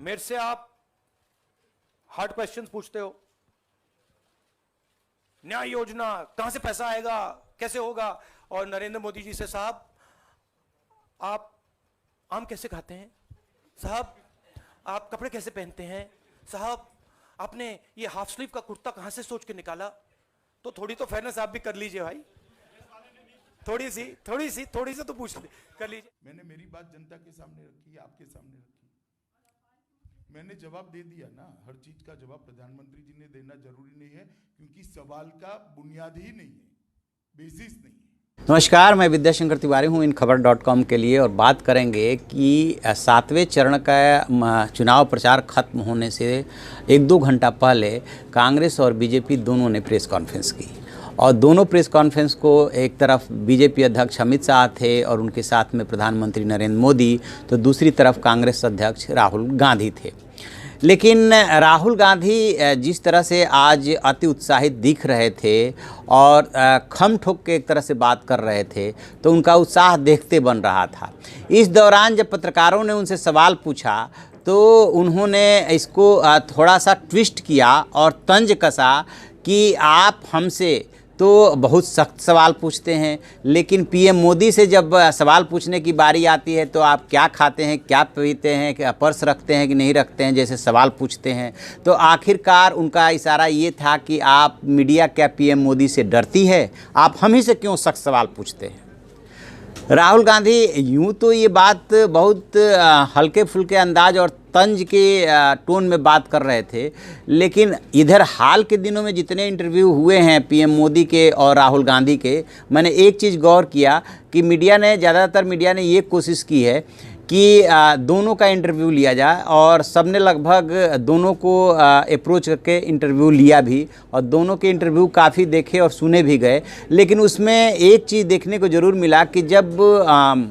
मेरे से आप हार्ड क्वेश्चंस पूछते हो, न्याय योजना कहां से पैसा आएगा, कैसे होगा, और नरेंद्र मोदी जी से साहब आप आम कैसे खाते हैं, साहब आप कपड़े कैसे पहनते हैं, साहब आपने ये हाफ स्लीव का कुर्ता कहां से सोच के निकाला। तो थोड़ी तो फेयरनेस आप भी कर लीजिए भाई, थोड़ी सी तो पूछ कर लीजिए। मैंने मेरी बात जनता के सामने रखी, आपके सामने रखी, मैंने जवाब दे दिया ना। हर चीज का जवाब प्रधानमंत्री जी ने देना जरूरी नहीं है, क्योंकि सवाल का बुनियाद ही नहीं है, बेसिस नहीं है। नमस्कार, मैं विद्याशंकर तिवारी हूं इन खबर.com के लिए, और बात करेंगे कि 7वें चरण का चुनाव प्रचार खत्म होने से 1-2 घंटा पहले कांग्रेस और बीजेपी दोनों ने प्रेस कॉन्फ्रेंस की, और दोनों प्रेस कॉन्फ्रेंस को एक तरफ बीजेपी अध्यक्ष अमित शाह थे और उनके साथ में प्रधानमंत्री नरेंद्र मोदी, तो दूसरी तरफ कांग्रेस अध्यक्ष राहुल गांधी थे। लेकिन राहुल गांधी जिस तरह से आज अति उत्साहित दिख रहे थे और खम ठोक के एक तरह से बात कर रहे थे, तो उनका उत्साह देखते बन रहा था। इस दौरान जब पत्रकारों ने उनसे सवाल पूछा तो उन्होंने इसको थोड़ा सा ट्विस्ट किया और तंज कसा कि आप हमसे तो बहुत सख्त सवाल पूछते हैं, लेकिन पीएम मोदी से जब सवाल पूछने की बारी आती है तो आप क्या खाते हैं, क्या पीते हैं, क्या पर्स रखते हैं कि नहीं रखते हैं, जैसे सवाल पूछते हैं। तो आखिरकार उनका इशारा ये था कि आप मीडिया क्या पीएम मोदी से डरती है, आप हम ही से क्यों सख्त सवाल पूछते हैं। राहुल गांधी यूँ तो ये बात बहुत हल्के फुल्के अंदाज और तंज के टोन में बात कर रहे थे, लेकिन इधर हाल के दिनों में जितने इंटरव्यू हुए हैं पीएम मोदी के और राहुल गांधी के, मैंने एक चीज़ गौर किया कि ज़्यादातर मीडिया ने ये कोशिश की है कि दोनों का इंटरव्यू लिया जाए, और सबने लगभग दोनों को अप्रोच करके इंटरव्यू लिया भी, और दोनों के इंटरव्यू काफ़ी देखे और सुने भी गए। लेकिन उसमें एक चीज़ देखने को ज़रूर मिला कि जब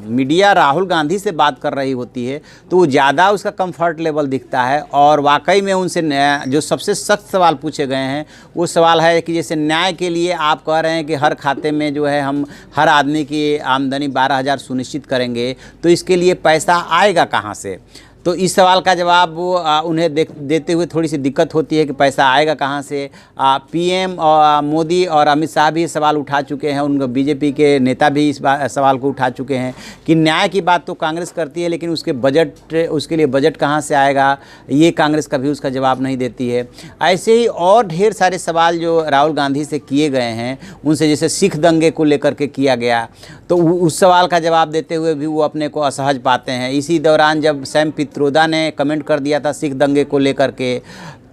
मीडिया राहुल गांधी से बात कर रही होती है तो वो ज़्यादा उसका कंफर्ट लेवल दिखता है, और वाकई में उनसे जो सबसे सख्त सवाल पूछे गए हैं वो सवाल है कि जैसे न्याय के लिए आप कह रहे हैं कि हर खाते में जो है हम हर आदमी की आमदनी 12,000 सुनिश्चित करेंगे, तो इसके लिए पैसा आएगा कहाँ से। तो इस सवाल का जवाब वो उन्हें देते हुए थोड़ी सी दिक्कत होती है कि पैसा आएगा कहाँ से। पीएम मोदी और अमित शाह भी सवाल उठा चुके हैं, उनका बीजेपी के नेता भी इस सवाल को उठा चुके हैं कि न्याय की बात तो कांग्रेस करती है, लेकिन उसके लिए बजट कहाँ से आएगा, ये कांग्रेस कभी उसका जवाब नहीं देती है। ऐसे ही और ढेर सारे सवाल जो राहुल गांधी से किए गए हैं उनसे, जैसे सिख दंगे को लेकर के किया गया, तो उस सवाल का जवाब देते हुए भी वो अपने को असहज पाते हैं। इसी दौरान जब सैम पित्रोदा ने कमेंट कर दिया था सिख दंगे को लेकर के,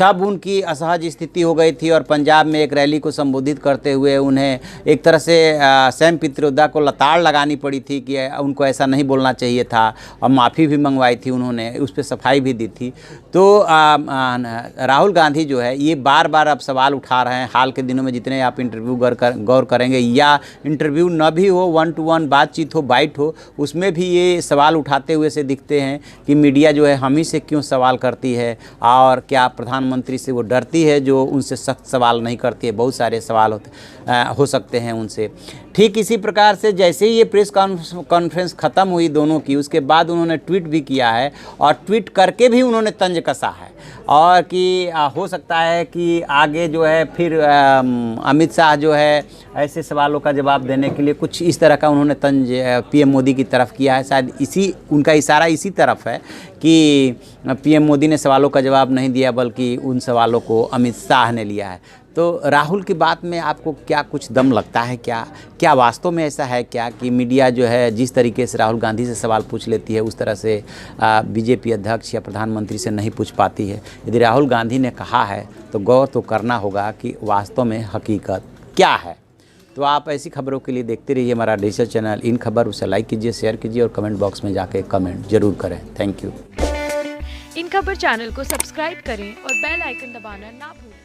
तब उनकी असहज स्थिति हो गई थी, और पंजाब में एक रैली को संबोधित करते हुए उन्हें एक तरह से सैम पित्रोदा को लताड़ लगानी पड़ी थी कि उनको ऐसा नहीं बोलना चाहिए था, और माफ़ी भी मंगवाई थी उन्होंने, उस पर सफाई भी दी थी। तो राहुल गांधी जो है ये बार बार अब सवाल उठा रहे हैं। हाल के दिनों में जितने आप इंटरव्यू गौर करेंगे, या इंटरव्यू न भी हो, 1-to-1 बातचीत हो, बाइट हो, उसमें भी ये सवाल उठाते हुए से दिखते हैं कि मीडिया जो है हम ही से क्यों सवाल करती है, और क्या प्रधानमंत्री से वो डरती है जो उनसे सख्त सवाल नहीं करती है। बहुत सारे सवाल हो सकते हैं उनसे। ठीक इसी प्रकार से जैसे ही ये प्रेस कॉन्फ्रेंस ख़त्म हुई दोनों की, उसके बाद उन्होंने ट्वीट भी किया है, और ट्वीट करके भी उन्होंने तंज कसा है, और कि हो सकता है कि आगे जो है फिर अमित शाह जो है ऐसे सवालों का जवाब देने के लिए कुछ इस तरह का उन्होंने तंज पीएम मोदी की तरफ किया है। शायद उनका इशारा इसी तरफ है कि पीएम मोदी ने सवालों का जवाब नहीं दिया, बल्कि उन सवालों को अमित शाह ने लिया है। तो राहुल की बात में आपको क्या कुछ दम लगता है, क्या वास्तव में ऐसा है क्या कि मीडिया जो है जिस तरीके से राहुल गांधी से सवाल पूछ लेती है उस तरह से बीजेपी अध्यक्ष या प्रधानमंत्री से नहीं पूछ पाती है। यदि राहुल गांधी ने कहा है तो गौर तो करना होगा कि वास्तव में हकीकत क्या है। तो आप ऐसी खबरों के लिए देखते रहिए हमारा डिजिटल चैनल इन खबर। उसे लाइक कीजिए, शेयर कीजिए, और कमेंट बॉक्स में जाके कमेंट जरूर करें। Thank you. इन खबर चैनल को सब्सक्राइब करें और बेल आइकन दबाना ना भूलें।